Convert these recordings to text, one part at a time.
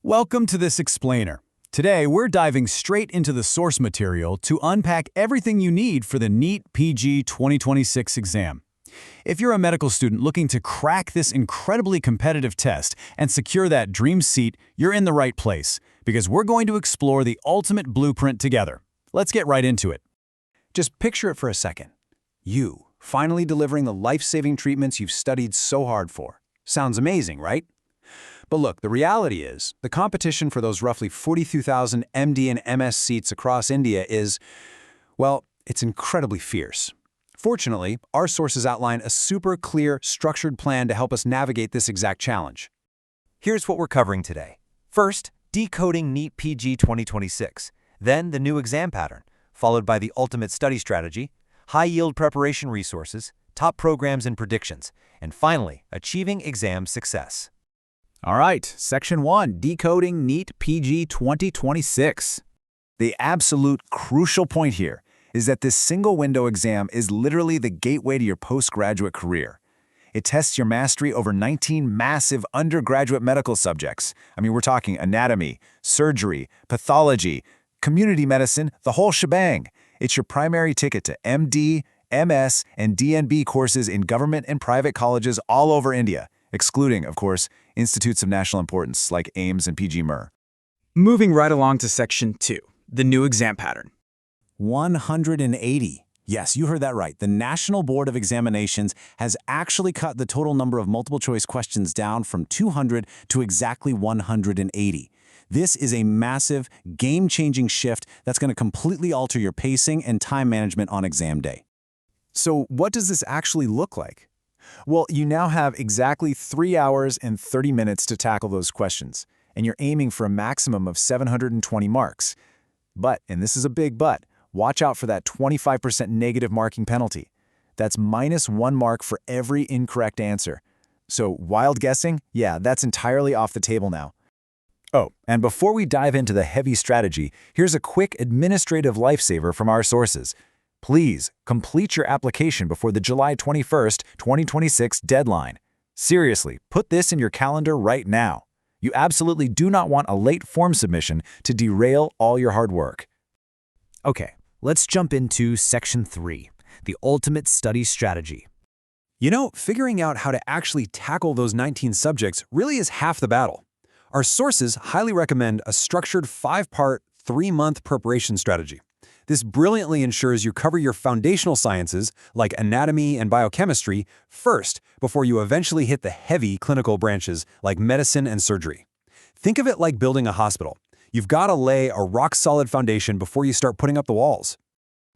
Welcome to this explainer. Today, we're diving straight into the source material to unpack everything you need for the NEET PG 2026 exam. If you're a medical student looking to crack this incredibly competitive test and secure that dream seat, you're in the right place, because we're going to explore the ultimate blueprint together. Let's get right into it. Just picture it for a second. You, finally delivering the life-saving treatments you've studied so hard for. Sounds amazing, right? But look, the reality is, the competition for those roughly 42,000 MD and MS seats across India is, well, it's incredibly fierce. Fortunately, our sources outline a super clear, structured plan to help us navigate this exact challenge. Here's what we're covering today. First, decoding NEET PG 2026, then the new exam pattern, followed by the ultimate study strategy, high-yield preparation resources, top programs and predictions, and finally, achieving exam success. All right, Section 1, Decoding NEET PG 2026. The absolute crucial point here is that this single-window exam is literally the gateway to your postgraduate career. It tests your mastery over 19 massive undergraduate medical subjects. I mean, we're talking anatomy, surgery, pathology, community medicine, the whole shebang. It's your primary ticket to MD, MS, and DNB courses in government and private colleges all over India, excluding, of course, institutes of national importance like AIMS and PG-MER. Moving right along to Section 2, the new exam pattern. 180. Yes, you heard that right. The National Board of Examinations has actually cut the total number of multiple-choice questions down from 200 to exactly 180. This is a massive, game-changing shift that's going to completely alter your pacing and time management on exam day. So what does this actually look like? Well, you now have exactly 3 hours and 30 minutes to tackle those questions, and you're aiming for a maximum of 720 marks. But, and this is a big but, watch out for that 25% negative marking penalty. That's -1 mark for every incorrect answer. So wild guessing? Yeah, that's entirely off the table now. Oh, and before we dive into the heavy strategy, here's a quick administrative lifesaver from our sources. Please complete your application before the July 21st, 2026 deadline. Seriously, put this in your calendar right now. You absolutely do not want a late form submission to derail all your hard work. Okay, let's jump into Section 3, the ultimate study strategy. You know, figuring out how to actually tackle those 19 subjects really is half the battle. Our sources highly recommend a structured 5-part, 3-month preparation strategy. This brilliantly ensures you cover your foundational sciences, like anatomy and biochemistry, first before you eventually hit the heavy clinical branches like medicine and surgery. Think of it like building a hospital. You've got to lay a rock-solid foundation before you start putting up the walls.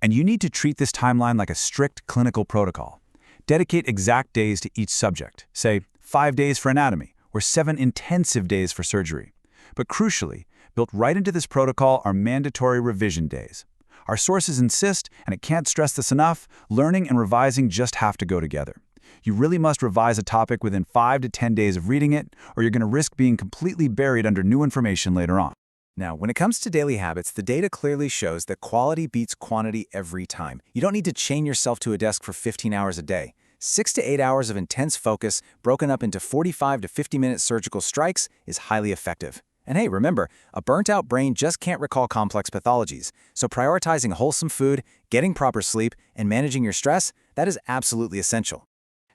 And you need to treat this timeline like a strict clinical protocol. Dedicate exact days to each subject, say 5 days for anatomy or 7 intensive days for surgery. But crucially, built right into this protocol are mandatory revision days. Our sources insist, and I can't stress this enough, learning and revising just have to go together. You really must revise a topic within 5 to 10 days of reading it, or you're going to risk being completely buried under new information later on. Now, when it comes to daily habits, the data clearly shows that quality beats quantity every time. You don't need to chain yourself to a desk for 15 hours a day. 6 to 8 hours of intense focus, broken up into 45 to 50-minute surgical strikes, is highly effective. And hey, remember, a burnt-out brain just can't recall complex pathologies, so prioritizing wholesome food, getting proper sleep, and managing your stress, that is absolutely essential.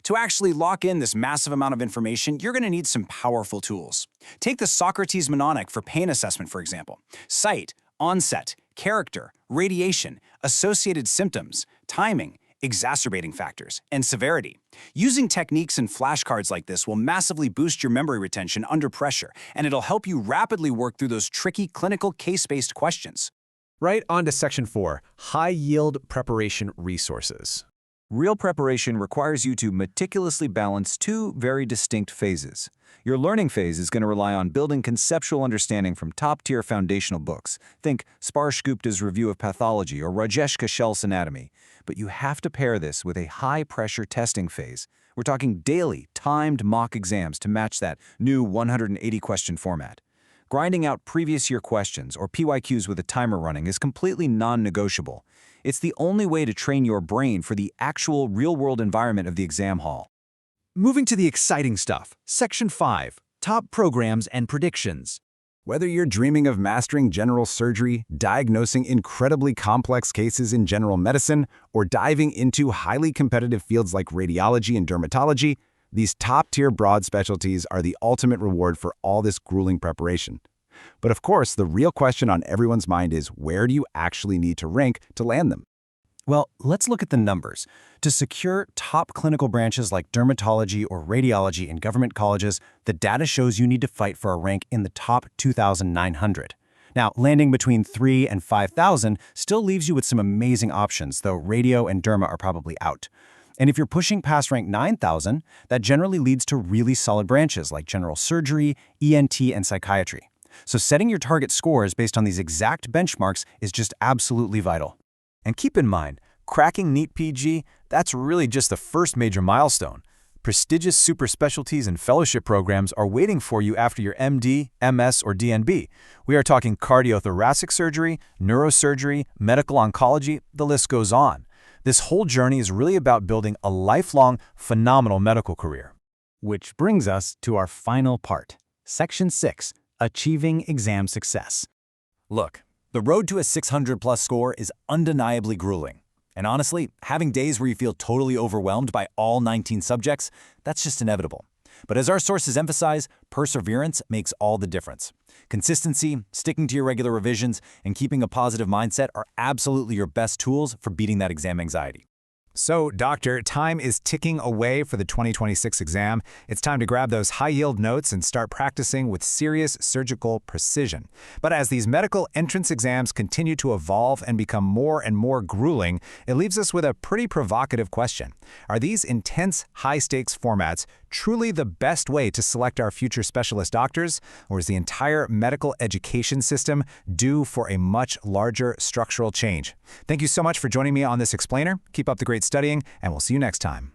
To actually lock in this massive amount of information, you're going to need some powerful tools. Take the Socrates mnemonic for pain assessment, for example. Site, onset, character, radiation, associated symptoms, timing, exacerbating factors, and severity. Using techniques and flashcards like this will massively boost your memory retention under pressure, and it'll help you rapidly work through those tricky clinical case-based questions. Right on to Section 4, high-yield preparation resources. Real preparation requires you to meticulously balance 2 very distinct phases. Your learning phase is going to rely on building conceptual understanding from top-tier foundational books. Think Sparsh Gupta's Review of Pathology or Rajesh Kashel's Anatomy. But you have to pair this with a high-pressure testing phase. We're talking daily, timed mock exams to match that new 180-question format. Grinding out previous year questions or PYQs with a timer running is completely non-negotiable. It's the only way to train your brain for the actual real-world environment of the exam hall. Moving to the exciting stuff, Section 5, top programs and predictions. Whether you're dreaming of mastering general surgery, diagnosing incredibly complex cases in general medicine, or diving into highly competitive fields like radiology and dermatology, these top-tier broad specialties are the ultimate reward for all this grueling preparation. But of course, the real question on everyone's mind is, where do you actually need to rank to land them? Well, let's look at the numbers. To secure top clinical branches like dermatology or radiology in government colleges, the data shows you need to fight for a rank in the top 2,900. Now, landing between 3 and 5,000 still leaves you with some amazing options, though radio and derma are probably out. And if you're pushing past rank 9,000, that generally leads to really solid branches like general surgery, ENT, and psychiatry. So setting your target scores based on these exact benchmarks is just absolutely vital. And keep in mind, cracking NEET PG, that's really just the first major milestone. Prestigious super specialties and fellowship programs are waiting for you after your MD, MS, or DNB. We are talking cardiothoracic surgery, neurosurgery, medical oncology, the list goes on. This whole journey is really about building a lifelong, phenomenal medical career. Which brings us to our final part, Section 6, Achieving Exam Success. Look, the road to a 600-plus score is undeniably grueling. And honestly, having days where you feel totally overwhelmed by all 19 subjects, that's just inevitable. But as our sources emphasize, perseverance makes all the difference. Consistency, sticking to your regular revisions, and keeping a positive mindset are absolutely your best tools for beating that exam anxiety. So, Doctor, time is ticking away for the 2026 exam. It's time to grab those high-yield notes and start practicing with serious surgical precision. But as these medical entrance exams continue to evolve and become more and more grueling, it leaves us with a pretty provocative question. Are these intense, high-stakes formats truly the best way to select our future specialist doctors, or is the entire medical education system due for a much larger structural change? Thank you so much for joining me on this explainer. Keep up the great studying, and we'll see you next time.